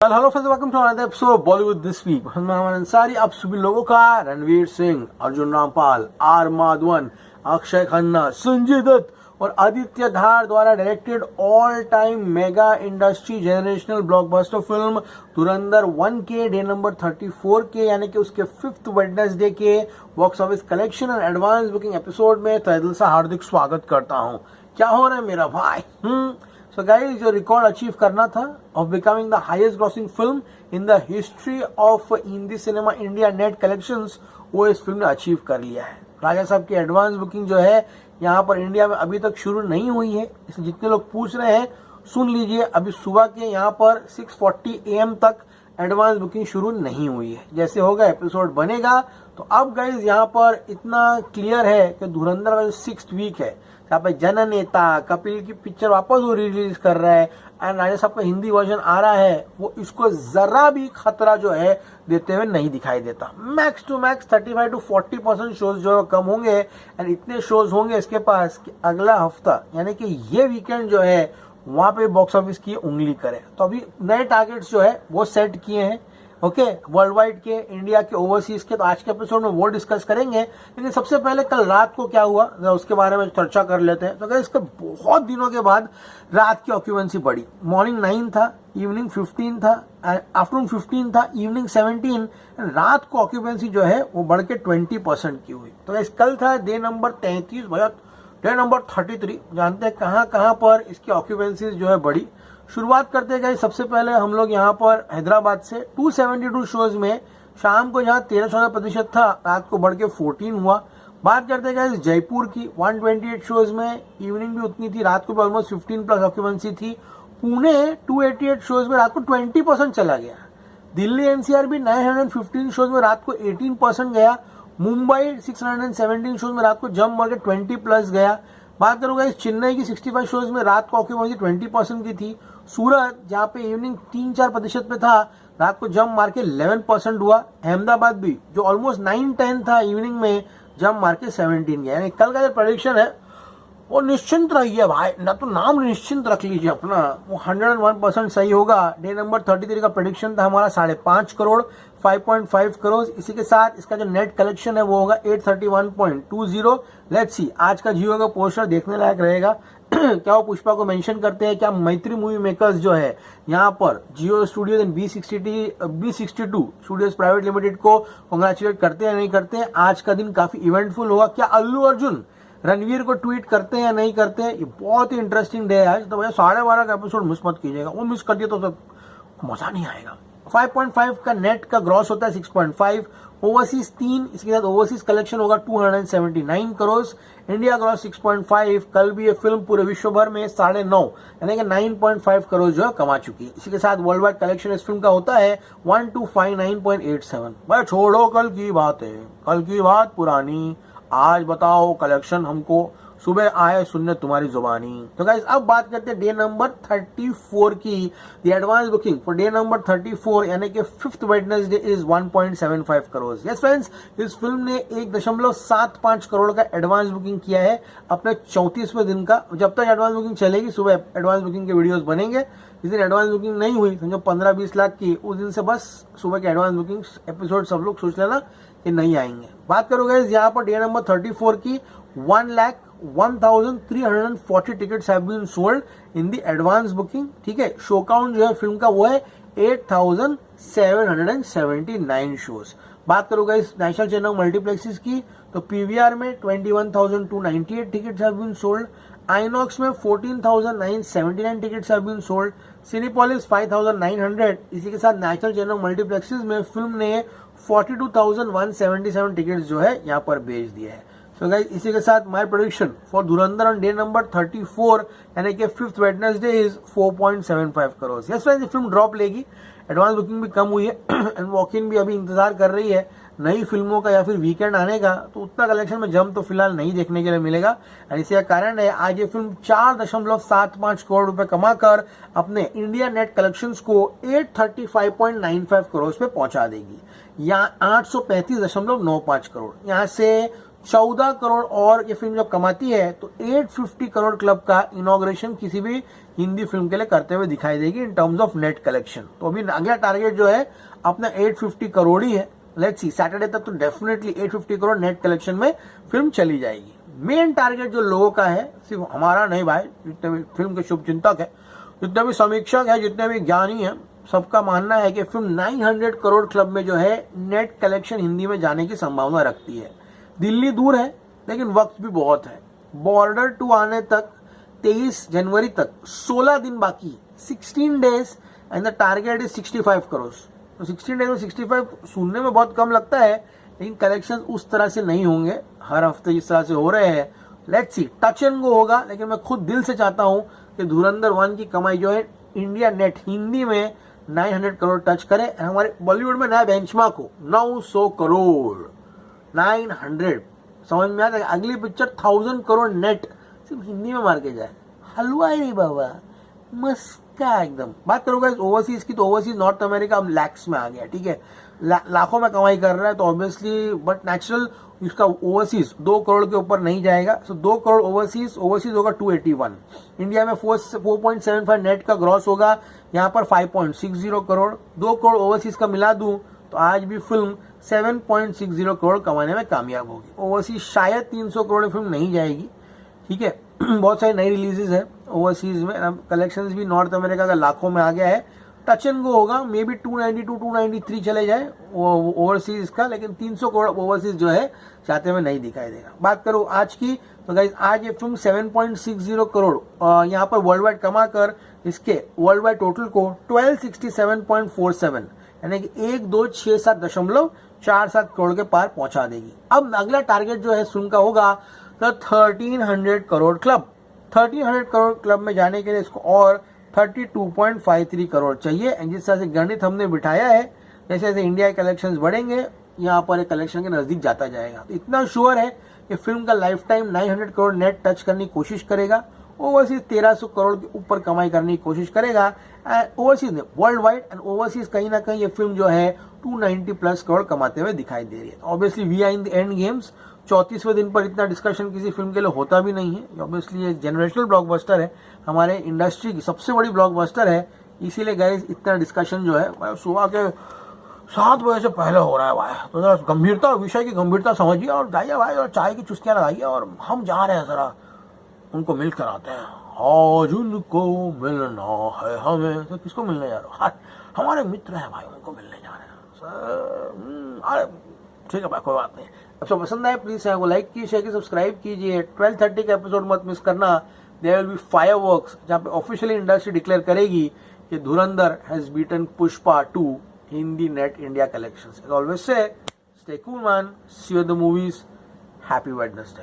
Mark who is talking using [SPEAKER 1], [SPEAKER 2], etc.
[SPEAKER 1] Hello friends, welcome to another episode of Bollywood this week. मैं अंसारी, आप सभी लोगों का रणवीर सिंह, अर्जुन रामपाल, आर माधवन, अक्षय खन्ना, संजय दत्त और आदित्य धार द्वारा directed all time mega industry generational blockbuster film Dhurandhar 1 के डे नंबर 34 के यानी कि उसके 5th वेडनेसडे के box office collection and advance booking episode में तहे दिल से हार्दिक स्वागत करता हूँ। क्या हो रहा है मेरा भाई? So guys, जो रिकॉर्ड अचीव करना था of becoming the highest grossing film in the history of Hindi cinema India net collections, वो इस फिल्म ने अचीव कर लिया है। राजा साहब की एडवांस बुकिंग जो है यहाँ पर इंडिया में अभी तक शुरू नहीं हुई है, इसलिए जितने लोग पूछ रहे हैं सुन लीजिए, अभी सुबह के यहाँ पर 6:40 AM तक एडवांस बुकिंग शुरू नहीं हुई है। जैसे होगा एपिसोड बनेगा तो अब गाइज यहाँ पर इतना क्लियर है कि धुरंधर का जो 6th वीक है, यहाँ पे जननेता कपिल की पिक्चर वापस वो रिलीज कर रहा है एंड राजा साहब का हिंदी वर्जन आ रहा है, वो इसको जरा भी खतरा जो है देते हुए नहीं दिखाई देता। Max to max 35 to 40% shows जो कम होंगे एंड इतने शोज होंगे इसके पास कि अगला हफ्ता यानी कि ये वीकेंड जो है वहां पे बॉक्स ऑफिस की उंगली करे। तो अभी नए टारगेट्स जो है वो सेट किए हैं, ओके, वर्ल्ड वाइड के, इंडिया के, ओवरसीज के। तो आज के एपिसोड में वो डिस्कस करेंगे, लेकिन सबसे पहले कल रात को क्या हुआ उसके बारे में चर्चा कर लेते हैं। तो अगर इसके बहुत दिनों के बाद रात की ऑक्यूपेंसी बढ़ी। मॉर्निंग 9 था, इवनिंग 15 था, आफ्टरनून 15 था, इवनिंग 17, रात को ऑक्यूपेंसी जो है वो बढ़ के 20% की हुई। तो कल था डे नंबर 33, भैया डे नंबर 33। जानते हैं कहाँ कहाँ पर इसकी ऑक्यूपेंसी जो है बढ़ी। शुरुआत करते गए सबसे पहले हम लोग यहाँ पर हैदराबाद से 272 शोज में शाम को जहाँ 13-14% था, रात को बढ़ के 14 हुआ। बात करते गए जयपुर की 128 शोज में, इवनिंग भी उतनी थी, रात को भी ऑलमोस्ट 15+ ऑक्यूपेंसी थी। पुणे 288 शोज में रात को 20% चला गया। दिल्ली एनसीआर भी 915 शोज में रात को 18% गया। मुंबई 617 शोज में रात को जंप मार के 20+ गया। बात करूंगा चेन्नई की 65 शोज में रात को ऑक्यूपेंसी 20% की थी। सूरत जहाँ पे इवनिंग 3-4% पे था, रात को जंप मार के 11% हुआ। अहमदाबाद भी जो ऑलमोस्ट 9-10 था, इवनिंग में जंप मार के 17 गया। यानी कल का जो प्रेडिक्शन है वो निश्चिंत रहिए भाई, ना तो नाम निश्चिंत रख लीजिए अपना, वो 101% सही होगा। डे नंबर 33 का प्रेडिक्शन था हमारा 5.5 करोड़, 5.5 करोड़। इसी के साथ इसका जो नेट कलेक्शन है वो होगा 831.20। लेट्स सी आज का जियो का पोस्टर देखने लायक रहेगा। क्या वो पुष्पा को मेंशन करते हैं? क्या मैत्री मूवी मेकर्स जो है यहाँ पर Jio studios and B62 studios private limited को कॉन्ग्रेचुलेट करते हैं नहीं करते हैं? आज का दिन काफी इवेंटफुल होगा। क्या अल्लू अर्जुन रणवीर को ट्वीट करते हैं या नहीं करते हैं? ये बहुत ही इंटरेस्टिंग डे है आज। तो भैया 12:30 का एपिसोड मिस मत कीजिएगा, वो मिस कर दिया तो मजा नहीं आएगा। 5.5 का नेट का ग्रॉस होता है 6.5, ओवरसीज 3, इसके साथ ओवरसीज कलेक्शन होगा 279 करोड़, इंडिया ग्रॉस 6.5। कल भी ये फिल्म पूरे विश्व भर में 9.5 यानी कि 9.5 करोड़ जो है कमा चुकी है। इसी के साथ वर्ल्ड वाइड कलेक्शन इस फिल्म का होता है 1259.87। भाई छोड़ो कल की बात है, कल की बात पुरानी, आज बताओ कलेक्शन हमको, सुबह आए सुनने तुम्हारी जुबानी। तो गाइस अब बात करते हैं डे नंबर 34 की। The advance booking for day number 34 यानी कि 5th Wednesday is 1.75 crore. Yes friends, इस फिल्म ने 1.75 करोड़ का एडवांस बुकिंग किया है अपने 34वें दिन का। जब तक एडवांस बुकिंग चलेगी सुबह एडवांस बुकिंग के वीडियोस बनेंगे। जिस दिन एडवांस बुकिंग नहीं हुई, समझो 15-20 लाख की, उस दिन से बस सुबह के एडवांस बुकिंग एपिसोड सब लोग सोच लेना कि नहीं आएंगे। बात करोगे यहाँ पर डे नंबर 34 की 1,01,340 tickets have been sold in the advance booking. ठीक है, शो काउंट जो है फिल्म का वो है 8,779 शोज। बात करोगे इस नेशनल चैनल मल्टीप्लेक्सेस की तो पीवीआर में 21,298 tickets have been sold, Inox में 14,979 tickets have been sold, Cinepolis 5,900। इसी के साथ नेशनल चैनल मल्टीप्लेक्सेस में फिल्म ने 42,177 टिकट्स जो है यहाँ पर बेच दिए हैं। सो गाइस इसी के साथ my prediction for Dhurandhar on day number 34 यानी कि 5th Wednesday is 4.75 crore. Yes friends, ये फिल्म ड्रॉप लेगी, एडवांस बुकिंग भी कम हुई है एंड वॉक इन भी अभी इंतजार कर रही है नई फिल्मों का या फिर वीकेंड आने का। तो उतना कलेक्शन में जम तो फिलहाल नहीं देखने के लिए मिलेगा। और इसी का कारण है आज ये फिल्म 4.75 करोड़ रुपए कमाकर अपने इंडिया नेट कलेक्शंस को 835.95 करोड़ पे पहुंचा देगी, यहाँ 835.95 करोड़। यहाँ से 14 करोड़ और ये फिल्म जब कमाती है तो 850 करोड़ क्लब का इनॉग्रेशन किसी भी हिंदी फिल्म के लिए करते हुए दिखाई देगी in terms of net collection. तो अभी अगला टारगेट जो है अपना 850 करोड़ ही है। लेट्स सी, सैटरडे तक तो डेफिनेटली 850 करोड़ नेट कलेक्शन में फिल्म चली जाएगी। मेन टारगेट जो लोगों का है, सिर्फ हमारा नहीं भाई, जितने भी फिल्म के शुभ चिंतक है, जितने भी समीक्षक है, जितने भी ज्ञानी है, सबका मानना है कि फिल्म 900 करोड़ क्लब में जो है नेट कलेक्शन हिंदी में जाने की संभावना रखती है। दिल्ली दूर है लेकिन वक्त भी बहुत है। बॉर्डर 2 आने तक 23 जनवरी तक 16 दिन बाकी, 16 days, and the target is 65 crore. तो 16 डेज में 65 सुनने में बहुत कम लगता है, लेकिन कलेक्शन उस तरह से नहीं होंगे हर हफ्ते जिस तरह से हो रहे हैं। Let's see, touch and go होगा, लेकिन मैं खुद दिल से चाहता हूं कि धुरंधर 1 की कमाई जो है इंडिया नेट हिंदी में 900 करोड़ टच करे। हमारे बॉलीवुड में नया बेंचमार्क हो 900 करोड़, 900। समझ में आता है? अगली पिक्चर 1000 करोड़ नेट सिर्फ हिंदी में मार के जाए। हलवा ही बाबा, मस्का एकदम। बात करोगे ओवरसीज की, तो ओवरसीज नॉर्थ अमेरिका अब लैक्स में आ गया, ठीक है, लाखों में कमाई कर रहा है, तो ऑब्वियसली बट नेचुरल इसका ओवरसीज 2 करोड़ के ऊपर नहीं जाएगा। सो 2 करोड़ ओवरसीज होगा 281। इंडिया में 4.75 नेट का ग्रॉस होगा, यहाँ पर 5.60 करोड़। 2 करोड़ ओवरसीज का मिला दूं तो आज भी फिल्म 7.60 करोड़ कमाने में कामयाब होगी। ओवरसीज शायद 300 करोड़ फिल्म नहीं जाएगी, ठीक है। बहुत सारी नई रिलीजेस है ओवरसीज में, कलेक्शंस भी नॉर्थ अमेरिका का लाखों में आ गया है। टच एंड गो होगा, मे बी 292 293 चले जाए ओवरसीज का, लेकिन 300 करोड़ ओवरसीज जो है चाहते हुए नहीं दिखाई देगा। बात करो आज की, तो गाइस आज ये फिल्म 7.60 करोड़ यहाँ पर वर्ल्ड वाइड कमा कर इसके वर्ल्ड वाइड टोटल को 1267.47 यानी कि 1267.47 करोड़ के पार पहुंचा देगी। अब अगला टारगेट जो है फिल्म का होगा the 1300 crore club. 1300 crore club में जाने के लिए इसको और 32.53 करोड़ चाहिए। जिस तरह से गणित हमने बिठाया है, जैसे जैसे इंडिया के कलेक्शंस बढ़ेंगे यहाँ पर एक कलेक्शन के नजदीक जाता जाएगा। तो इतना श्योर है कि फिल्म का life time 900 crore net touch करने की कोशिश करेगा। ओवरसीज 1300 करोड़ के ऊपर कमाई करने की कोशिश करेगा ओवरसीज ने, वर्ल्ड वाइड एंड ओवरसीज कहीं ना कहीं ये फिल्म जो है 290 प्लस करोड़ कमाते हुए दिखाई दे रही है। Obviously we are in the end games. 34वें दिन पर इतना डिस्कशन किसी फिल्म के लिए होता भी नहीं है। ऑब्वियसली ये जनरेशनल ब्लॉकबस्टर है, हमारे इंडस्ट्री की सबसे बड़ी ब्लॉकबस्टर है, इसीलिए गाइस इतना डिस्कशन जो है सुबह के 7 बजे से पहले हो रहा है भाई। तो जरा गंभीरता, विषय की गंभीरता समझिए और जाइए भाई, और चाय की चुस्कियां लगाइए, और हम जा रहे हैं जरा उनको मिल कर आते हैं। आज उनको मिलना है हमें। तो किसको मिलने जा रहे हो? हमारे मित्र हैं भाई, उनको मिलने जा रहे हैं। अरे ठीक है भाई, कोई बात नहीं। आपको पसंद आए प्लीज चैनल को लाइक कीजिए, शेयर कीजिए, सब्सक्राइब कीजिए। 12:30 का एपिसोड मत मिस करना। देयर विल बी फायरवर्क्स, जहाँ पे ऑफिशियली इंडस्ट्री डिक्लेयर करेगी कि धुरंधर has beaten Pushpa 2 Hindi net India collections. As always say, stay cool man, see you at the movies, happy Wednesday.